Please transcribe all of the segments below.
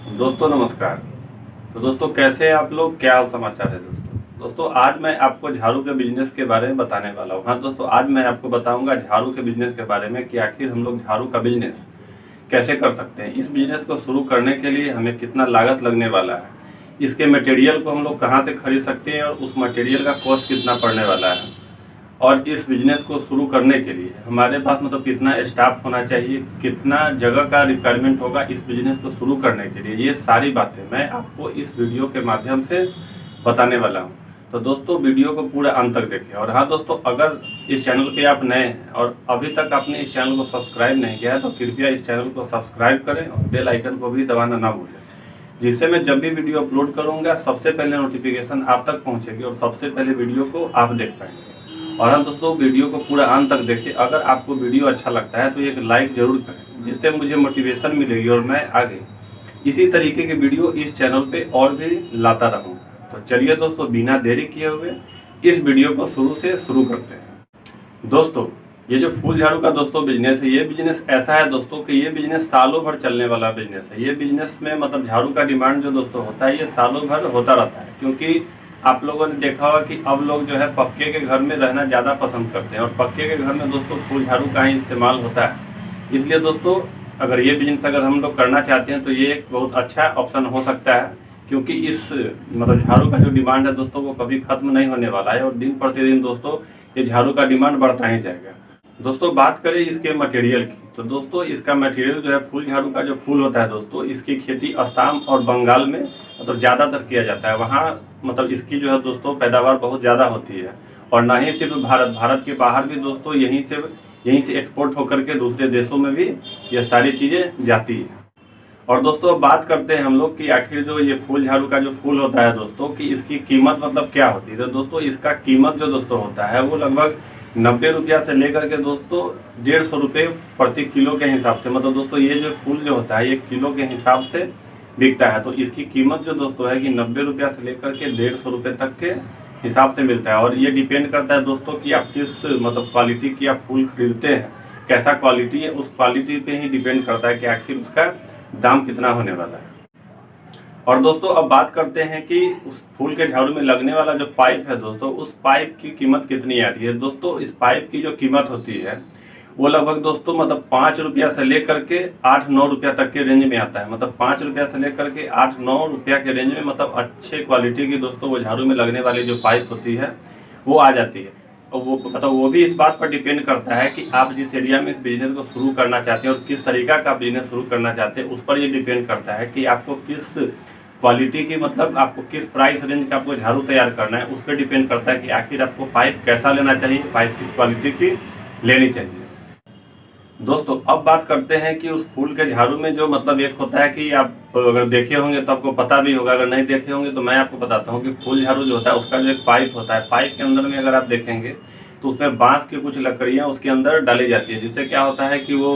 दोस्तों नमस्कार। तो दोस्तों कैसे हैं आप लोग, क्या हाल समाचार है दोस्तों आज मैं आपको झाड़ू के बिजनेस के बारे में बताने वाला हूँ। हाँ दोस्तों, आज मैं आपको बताऊंगा झाड़ू के बिजनेस के बारे में कि आखिर हम लोग झाड़ू का बिजनेस कैसे कर सकते हैं। इस बिजनेस को शुरू करने के लिए हमें कितना लागत लगने वाला है, इसके मटेरियल को हम लोग कहाँ से खरीद सकते हैं और उस मटेरियल का कॉस्ट कितना पड़ने वाला है, और इस बिजनेस को शुरू करने के लिए हमारे पास मतलब कितना स्टाफ होना चाहिए, कितना जगह का रिक्वायरमेंट होगा इस बिजनेस को शुरू करने के लिए, ये सारी बातें मैं आपको इस वीडियो के माध्यम से बताने वाला हूं। तो दोस्तों वीडियो को पूरा अंत तक देखें। और हाँ दोस्तों, अगर इस चैनल पे आप नए हैं और अभी तक आपने इस चैनल को सब्सक्राइब नहीं किया है तो कृपया इस चैनल को सब्सक्राइब करें और बेल आइकन को भी दबाना ना भूलें, जिससे मैं जब भी वीडियो अपलोड करूंगा सबसे पहले नोटिफिकेशन आप तक पहुंचेगी और सबसे पहले वीडियो को आप देख पाएंगे। और हम दोस्तों वीडियो को पूरा अंत तक देखें। अगर आपको वीडियो अच्छा लगता है तो एक लाइक जरूर करें, जिससे मुझे मोटिवेशन मिलेगी और मैं आगे इसी तरीके के वीडियो इस चैनल पे और भी लाता रहूँगा। तो चलिए दोस्तों, बिना देरी किए हुए इस वीडियो को शुरू से शुरू करते हैं। दोस्तों ये जो फूल झाड़ू का दोस्तों बिजनेस है, ये बिजनेस ऐसा है दोस्तों कि ये बिजनेस सालों भर चलने वाला बिजनेस है। ये बिजनेस में मतलब झाड़ू का डिमांड जो दोस्तों होता है ये सालों भर होता रहता है, क्योंकि आप लोगों ने देखा होगा कि अब लोग जो है पक्के के घर में रहना ज़्यादा पसंद करते हैं और पक्के के घर में दोस्तों फूल झाड़ू का ही इस्तेमाल होता है। इसलिए दोस्तों अगर ये बिजनेस अगर हम लोग करना चाहते हैं तो ये एक बहुत अच्छा ऑप्शन हो सकता है, क्योंकि इस मतलब झाड़ू का जो डिमांड है दोस्तों वो कभी खत्म नहीं होने वाला है और दिन प्रतिदिन दोस्तों ये झाड़ू का डिमांड बढ़ता ही जाएगा। दोस्तों बात करें इसके मटेरियल की, तो दोस्तों इसका मटेरियल जो है फूल झाड़ू का जो फूल होता है दोस्तों, इसकी खेती असम और बंगाल में मतलब ज़्यादातर किया जाता है। वहाँ मतलब इसकी जो है दोस्तों पैदावार बहुत ज़्यादा होती है और ना ही सिर्फ भारत के बाहर भी दोस्तों यहीं से एक्सपोर्ट होकर के दूसरे देशों में भी ये सारी चीज़ें जाती है। और दोस्तों अब बात करते हैं हम लोग कि आखिर जो ये फूल झाड़ू का जो फूल होता है दोस्तों कि इसकी कीमत मतलब क्या होती है। तो दोस्तों इसका कीमत जो दोस्तों होता है वो लगभग 90 रुपया से लेकर के दोस्तों 150 रुपये प्रति किलो के हिसाब से, मतलब दोस्तों ये जो फूल जो होता है ये किलो के हिसाब से बिकता है। तो इसकी कीमत जो दोस्तों है कि 90 रुपया से लेकर के 150 रुपये तक के हिसाब से मिलता है। और ये डिपेंड करता है दोस्तों कि आप किस मतलब क्वालिटी की आप फूल खरीदते हैं, कैसा क्वालिटी है, उस क्वालिटी पे ही डिपेंड करता है कि आखिर उसका दाम कितना होने वाला है। और दोस्तों अब बात करते हैं कि उस फूल के झाड़ू में लगने वाला जो पाइप है दोस्तों, उस पाइप की कीमत कितनी आती है। दोस्तों इस पाइप की जो कीमत होती है वो लगभग दोस्तों मतलब 5 रुपया से लेकर के 8-9 रुपया तक के रेंज में आता है। मतलब 5 रुपया से लेकर के 8-9 रुपया के रेंज में मतलब अच्छे क्वालिटी की दोस्तों वो झाड़ू में लगने वाली जो पाइप होती है वो आ जाती है। और वो मतलब वो भी इस बात पर डिपेंड करता है कि आप जिस एरिया में इस बिजनेस को शुरू करना चाहते हैं और किस तरीका का बिजनेस शुरू करना चाहते हैं उस पर ये डिपेंड करता है कि आपको किस क्वालिटी की मतलब आपको किस प्राइस रेंज का आपको झाड़ू तैयार करना है। उस पर डिपेंड करता है कि आखिर आपको पाइप कैसा लेना चाहिए, पाइप किस क्वालिटी की लेनी चाहिए। दोस्तों अब बात करते हैं कि उस फूल के झाड़ू में जो मतलब एक होता है कि आप अगर देखे होंगे तो आपको पता भी होगा, अगर नहीं देखे होंगे तो मैं आपको बताता हूँ कि फूल झाड़ू जो होता है उसका जो एक पाइप होता है, पाइप के अंदर में अगर आप देखेंगे तो उसमें बांस की कुछ लकड़ियाँ उसके अंदर डाली जाती है, जिससे क्या होता है कि वो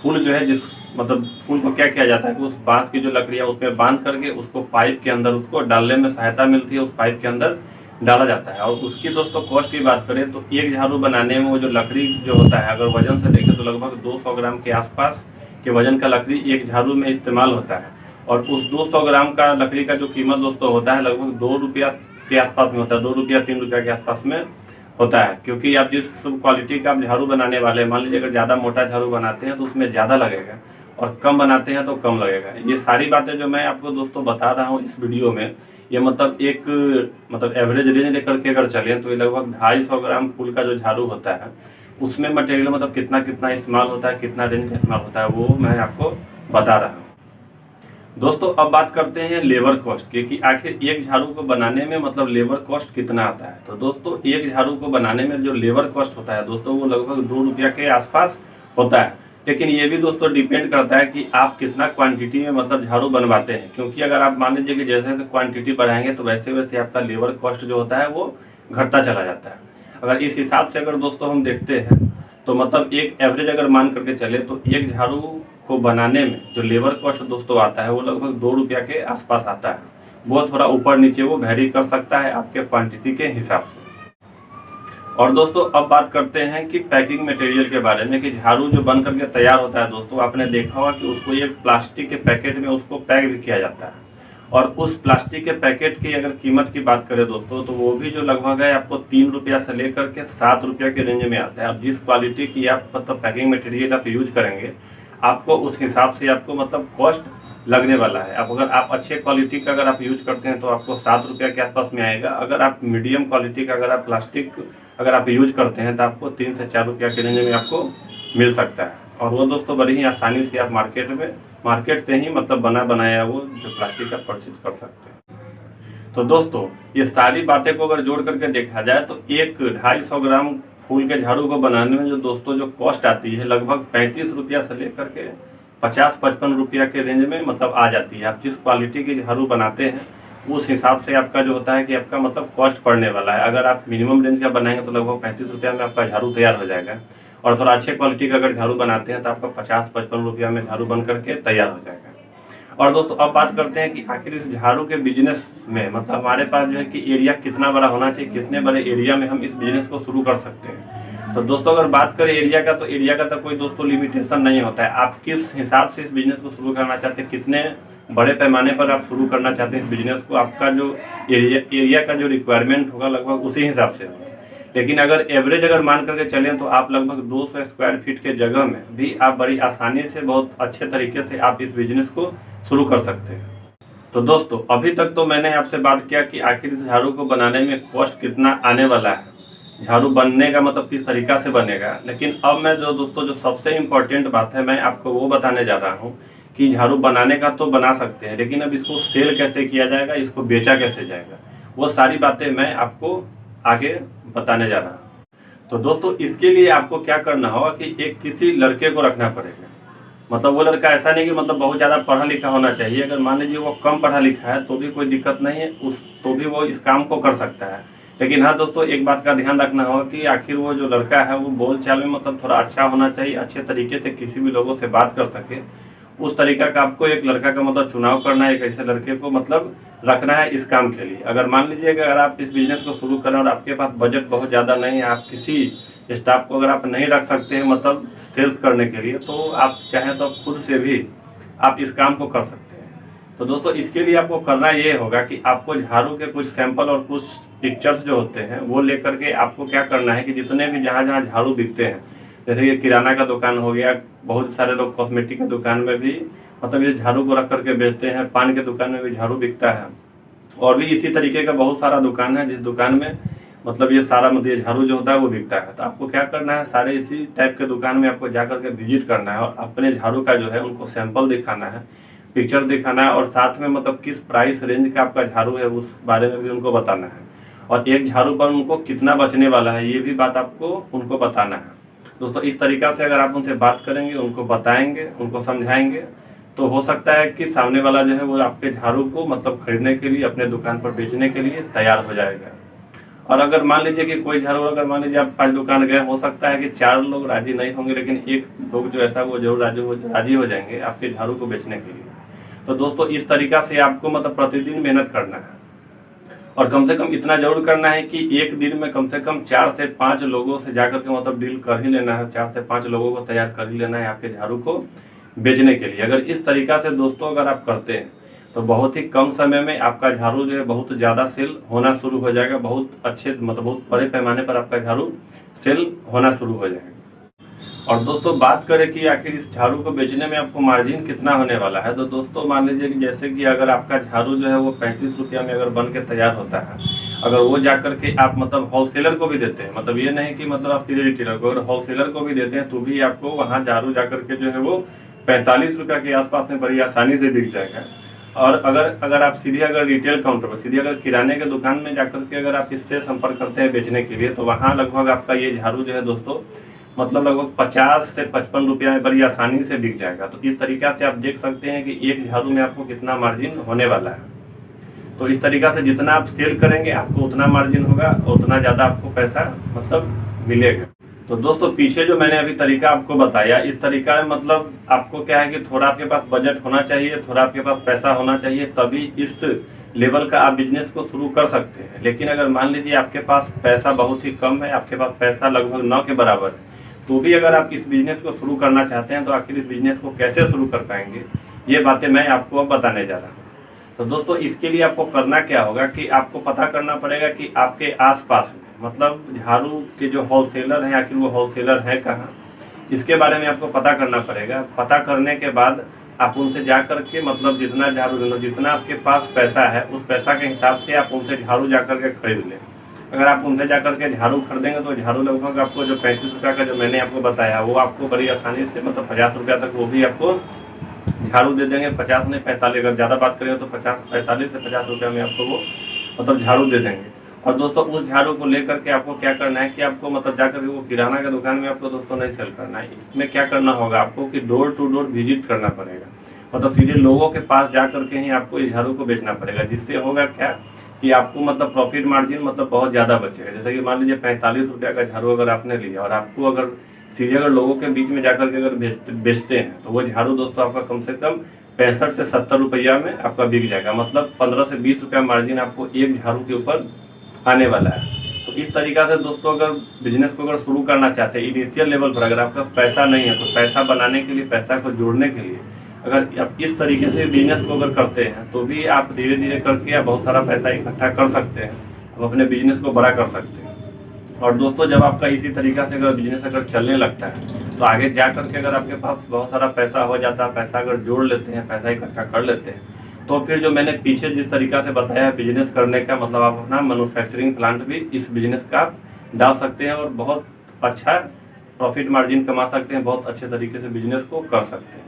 फूल जो है जिस मतलब फूल को क्या किया जाता है कि उस बांस की जो लकड़ियाँ उसमें बांध करके उसको पाइप के अंदर उसको डालने में सहायता मिलती है, उस पाइप के अंदर डाला जाता है। और उसकी दोस्तों कॉस्ट की बात करें तो एक झाड़ू बनाने में वो जो लकड़ी जो होता है अगर वजन से देखें तो लगभग 200 ग्राम के आसपास के वजन का लकड़ी एक झाड़ू में इस्तेमाल होता है। और उस 200 ग्राम का लकड़ी का जो कीमत दोस्तों होता है लगभग 2 रुपया के आसपास में होता है, 2 रुपया 3 रुपया के आसपास में होता है। क्योंकि आप जिस क्वालिटी का आप झाड़ू बनाने वाले हैं, मान लीजिए अगर ज़्यादा मोटा झाड़ू बनाते हैं तो उसमें ज़्यादा लगेगा और कम बनाते हैं तो कम लगेगा। ये सारी बातें जो मैं आपको दोस्तों बता रहा हूँ इस वीडियो में, ये मतलब एक मतलब एवरेज रेंज लेकर के अगर चलें तो ये लगभग 250 ग्राम फूल का जो झाड़ू होता है उसमें मटेरियल मतलब कितना कितना इस्तेमाल होता है, कितना रेंज का इस्तेमाल होता है वो मैं आपको बता रहा हूँ। दोस्तों अब बात करते हैं लेबर कॉस्ट की कि आखिर एक झाड़ू को बनाने में मतलब लेबर कॉस्ट कितना आता है। तो दोस्तों एक झाड़ू को बनाने में जो लेबर कॉस्ट होता है दोस्तों वो लगभग 2 रुपया के आसपास होता है। लेकिन ये भी दोस्तों डिपेंड करता है कि आप कितना क्वांटिटी में मतलब झाड़ू बनवाते हैं, क्योंकि अगर आप मान लीजिए कि जैसे जैसे क्वांटिटी बढ़ाएंगे तो वैसे वैसे आपका लेबर कॉस्ट जो होता है वो घटता चला जाता है। अगर इस हिसाब से अगर दोस्तों हम देखते हैं तो मतलब एक एवरेज अगर मान करके चले तो एक झाड़ू को बनाने में जो लेबर कॉस्ट दोस्तों आता है वो लगभग 2 रुपया के आसपास आता है। वो थोड़ा ऊपर नीचे वो वैरी कर सकता है आपके क्वांटिटी के हिसाब से। और दोस्तों अब बात करते हैं कि पैकिंग मटेरियल के बारे में, कि झाड़ू जो बन करके तैयार होता है दोस्तों, आपने देखा होगा कि उसको एक प्लास्टिक के पैकेट में उसको पैक भी किया जाता है। और उस प्लास्टिक के पैकेट की अगर कीमत की बात करें दोस्तों, तो वो भी जो लगभग है आपको 3 रुपया से लेकर के 7 रुपया के रेंज में आता है। अब जिस क्वालिटी की आप मतलब पैकिंग मटेरियल आप यूज करेंगे, आपको उस हिसाब से आपको मतलब कॉस्ट लगने वाला है। अब अगर आप अच्छे क्वालिटी का अगर आप यूज करते हैं तो आपको 7 रुपया के आसपास में आएगा। अगर आप मीडियम क्वालिटी का अगर आप प्लास्टिक अगर आप यूज करते हैं तो आपको 3 से 4 रुपया के रेंज में आपको मिल सकता है। और वो दोस्तों बड़ी ही आसानी से आप मार्केट से ही मतलब बना बनाया वो जो प्लास्टिक का परचेज कर सकते हैं। तो दोस्तों ये सारी बातें को अगर जोड़ करके देखा जाए तो एक 250 ग्राम फूल के झाड़ू को बनाने में जो दोस्तों जो कॉस्ट आती है लगभग 35 रुपया से लेकर के 50-55 रुपया के रेंज में मतलब आ जाती है। आप जिस क्वालिटी के झाड़ू बनाते हैं उस हिसाब से आपका जो होता है कि आपका मतलब कॉस्ट पड़ने वाला है। अगर आप मिनिमम रेंज का बनाएंगे तो लगभग 35 रुपया में आपका झाड़ू तैयार हो जाएगा। और थोड़ा अच्छे क्वालिटी का अगर झाड़ू बनाते हैं तो आपका 50-55 रुपया में झाड़ू बन करके तैयार हो जाएगा। और दोस्तों अब बात करते हैं कि आखिर इस झाड़ू के बिजनेस में मतलब हमारे पास जो है कि एरिया कितना बड़ा होना चाहिए, कितने बड़े एरिया में हम इस बिजनेस को शुरू कर सकते हैं। तो दोस्तों अगर बात करें एरिया का, तो एरिया का तो कोई दोस्तों लिमिटेशन नहीं होता है। आप किस हिसाब से इस बिजनेस को शुरू करना चाहते हैं, कितने बड़े पैमाने पर आप शुरू करना चाहते हैं इस बिजनेस को, आपका जो एरिया का जो रिक्वायरमेंट होगा लगभग उसी हिसाब से होगा। लेकिन अगर एवरेज अगर मान करके चलें तो आप लगभग 200 स्क्वायर फीट के जगह में भी आप बड़ी आसानी से बहुत अच्छे तरीके से आप इस बिजनेस को शुरू कर सकते हैं। तो दोस्तों अभी तक तो मैंने आपसे बात किया कि आखिर इस झाड़ू को बनाने में कॉस्ट कितना आने वाला है, झाड़ू बनने का मतलब किस तरीका से बनेगा। लेकिन अब मैं जो दोस्तों जो सबसे इम्पोर्टेंट बात है मैं आपको वो बताने जा रहा हूँ कि झाड़ू बनाने का तो बना सकते हैं, लेकिन अब इसको सेल कैसे किया जाएगा, इसको बेचा कैसे जाएगा, वो सारी बातें मैं आपको आगे बताने जा रहा हूँ। तो दोस्तों इसके लिए आपको क्या करना होगा कि एक किसी लड़के को रखना पड़ेगा। मतलब वो लड़का ऐसा नहीं कि मतलब बहुत ज़्यादा पढ़ा लिखा होना चाहिए। अगर मान लीजिए वो कम पढ़ा लिखा है तो भी कोई दिक्कत नहीं है, तो भी वो इस काम को कर सकता है। लेकिन हाँ दोस्तों एक बात का ध्यान रखना होगा कि आखिर वो जो लड़का है वो बोल चाल में मतलब थोड़ा अच्छा होना चाहिए, अच्छे तरीके से किसी भी लोगों से बात कर सके। उस तरीका का आपको एक लड़का का मतलब चुनाव करना है, एक ऐसे लड़के को मतलब रखना है इस काम के लिए। अगर मान लीजिए अगर आप इस बिजनेस को शुरू करें और आपके पास बजट बहुत ज़्यादा नहीं है, आप किसी स्टाफ को अगर आप नहीं रख सकते हैं मतलब सेल्स करने के लिए, तो आप चाहें तो खुद से भी आप इस काम को कर सकते हैं। तो दोस्तों इसके लिए आपको करना ये होगा कि आपको झाड़ू के कुछ सैंपल और कुछ पिक्चर्स जो होते हैं वो लेकर के आपको क्या करना है कि जितने भी जहाँ जहाँ झाड़ू बिकते हैं, जैसे कि किराना का दुकान हो गया, बहुत सारे लोग कॉस्मेटिक के दुकान में भी मतलब ये झाड़ू को रख करके बेचते हैं, पान के दुकान में भी झाड़ू बिकता है, और भी इसी तरीके का बहुत सारा दुकान है जिस दुकान में मतलब ये सारा मतलब ये झाड़ू जो होता है वो बिकता है। तो आपको क्या करना है, सारे इसी टाइप के दुकान में आपको जा करके विजिट करना है और अपने झाड़ू का जो है उनको सैंपल दिखाना है, पिक्चर दिखाना है, और साथ में मतलब किस प्राइस रेंज का आपका झाड़ू है उस बारे में भी उनको बताना है, और एक झाड़ू पर उनको कितना बचने वाला है ये भी बात आपको उनको बताना है। दोस्तों इस तरीका से अगर आप उनसे बात करेंगे, उनको बताएंगे, उनको समझाएंगे, तो हो सकता है कि सामने वाला जो है वो आपके झाड़ू को मतलब खरीदने के लिए अपने दुकान पर बेचने के लिए तैयार हो जाएगा। और अगर मान लीजिए कि कोई झाड़ू अगर मान लीजिए आप 5 दुकान गए, हो सकता है कि 4 लोग राजी नहीं होंगे, लेकिन एक लोग जो ऐसा वो जरूर राजी हो जाएंगे आपके झाड़ू को बेचने के लिए। तो दोस्तों इस तरीका से आपको मतलब प्रतिदिन मेहनत करना है, और कम से कम इतना जरूर करना है कि एक दिन में कम से कम 4 से 5 लोगों से जाकर के मतलब डील कर ही लेना है, 4 से 5 लोगों को तैयार कर ही लेना है आपके झाड़ू को बेचने के लिए। अगर इस तरीका से दोस्तों अगर आप करते हैं तो बहुत ही कम समय में आपका झाड़ू जो है बहुत ज़्यादा सेल होना शुरू हो जाएगा, बहुत अच्छे मतलब बहुत बड़े पैमाने पर आपका झाड़ू सेल होना शुरू हो जाएगा। और दोस्तों बात करें कि आखिर इस झाड़ू को बेचने में आपको मार्जिन कितना होने वाला है, तो दोस्तों मान लीजिए कि जैसे कि अगर आपका झाड़ू जो है वो 35 रुपया में अगर बन के तैयार होता है, अगर वो जाकर के आप मतलब होलसेलर को भी देते हैं, मतलब ये नहीं कि मतलब आप सीधे रिटेलर को, अगर होलसेलर को भी देते हैं तो भी आपको वहाँ झाड़ू जाकर के जो है वो 45 रुपया के आसपास में बड़ी आसानी से बिक जाएगा। और अगर आप सीधे अगर रिटेल काउंटर पर सीधे अगर किराने के दुकान में जाकर के अगर आप इससे संपर्क करते हैं बेचने के लिए, तो वहाँ लगभग आपका ये झाड़ू जो है दोस्तों मतलब लगभग 50 से 55 रुपया में बड़ी आसानी से बिक जाएगा। तो इस तरीका से आप देख सकते हैं कि एक झाड़ू में आपको कितना मार्जिन होने वाला है। तो इस तरीका से जितना आप सेल करेंगे आपको उतना मार्जिन होगा और उतना ज़्यादा आपको पैसा मतलब मिलेगा। तो दोस्तों पीछे जो मैंने अभी तरीका आपको बताया, इस तरीका में मतलब आपको क्या है कि थोड़ा आपके पास बजट होना चाहिए, थोड़ा आपके पास पैसा होना चाहिए, तभी इस लेवल का आप बिजनेस को शुरू कर सकते हैं। लेकिन अगर मान लीजिए आपके पास पैसा बहुत ही कम है, आपके पास पैसा लगभग 9 के बराबर है, तो भी अगर आप इस बिजनेस को शुरू करना चाहते हैं तो आखिर इस बिजनेस को कैसे शुरू कर पाएंगे, ये बातें मैं आपको अब बताने जा रहा हूँ। तो दोस्तों इसके लिए आपको करना क्या होगा कि आपको पता करना पड़ेगा कि आपके आसपास में मतलब झाड़ू के जो होलसेलर हैं, आखिर वो होलसेलर हैं कहाँ, इसके बारे में आपको पता करना पड़ेगा। पता करने के बाद आप उनसे जा करके मतलब जितना झाड़ू, जितना आपके पास पैसा है उस पैसा के हिसाब से आप उनसे झाड़ू जा करके खरीद लें। अगर आप उनसे जा करके झाड़ू खरीदेंगे तो झाड़ू लगभग आपको जो 35 रुपये का जो मैंने आपको बताया वो आपको बड़ी आसानी से मतलब 50 रुपया तक वो भी आपको झाड़ू दे देंगे। 50 नहीं 45, अगर ज़्यादा बात करेंगे तो 45 से 50 रुपया में आपको वो मतलब झाड़ू दे देंगे। और दोस्तों उस झाड़ू को लेकर के आपको क्या करना है कि आपको मतलब जाकर के वो किराना का दुकान में आपको दोस्तों नहीं सेल करना है। इसमें क्या करना होगा आपको कि डोर टू डोर विजिट करना पड़ेगा, मतलब सीधे लोगों के पास जा करके ही आपको इस झाड़ू को बेचना पड़ेगा। जिससे होगा क्या कि आपको मतलब प्रॉफिट मार्जिन मतलब बहुत ज़्यादा बचेगा। जैसे कि मान लीजिए 45 रुपया का झाड़ू अगर आपने लिया और आपको अगर सीधे अगर लोगों के बीच में जाकर के अगर बेचते हैं तो वो झाड़ू दोस्तों आपका कम से कम 65 से 70 रुपया में आपका बिक जाएगा। मतलब 15 से 20 रुपया मार्जिन आपको एक झाड़ू के ऊपर आने वाला है। तो इस तरीका से दोस्तों अगर बिजनेस को अगर शुरू करना चाहते हैं इनिशियल लेवल पर, अगर आपके पास पैसा नहीं है तो पैसा बनाने के लिए, पैसा को जोड़ने के लिए अगर आप इस तरीके से बिजनेस को अगर करते हैं तो भी आप धीरे धीरे करके आप बहुत सारा पैसा इकट्ठा कर सकते हैं, आप अपने बिजनेस को बड़ा कर सकते हैं। और दोस्तों जब आपका इसी तरीका से अगर बिजनेस अगर चलने लगता है तो आगे जा करके अगर आपके पास बहुत सारा पैसा हो जाता है, पैसा अगर जोड़ लेते हैं, पैसा इकट्ठा कर लेते हैं, तो फिर जो मैंने पीछे जिस तरीका से बताया है बिजनेस करने का, मतलब आप अपना मैन्युफैक्चरिंग प्लांट भी इस बिजनेस का डाल सकते हैं और बहुत अच्छा प्रॉफिट मार्जिन कमा सकते हैं, बहुत अच्छे तरीके से बिजनेस को कर सकते हैं।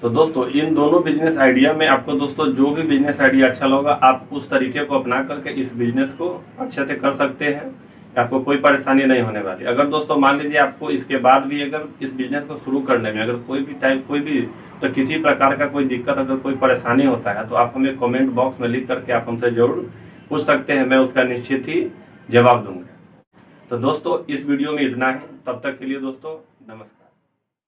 तो दोस्तों इन दोनों बिजनेस आइडिया में आपको दोस्तों जो भी बिजनेस आइडिया अच्छा लगा आप उस तरीके को अपना करके इस बिजनेस को अच्छे से कर सकते हैं, आपको कोई परेशानी नहीं होने वाली। अगर दोस्तों मान लीजिए आपको इसके बाद भी अगर इस बिजनेस को शुरू करने में अगर कोई भी तो किसी प्रकार का कोई दिक्कत, अगर कोई परेशानी होता है तो आप हमें कमेंट बॉक्स में लिख करके आप हमसे जरूर पूछ सकते हैं, मैं उसका निश्चित ही जवाब दूंगा। तो दोस्तों इस वीडियो में इतना ही, तब तक के लिए दोस्तों नमस्कार।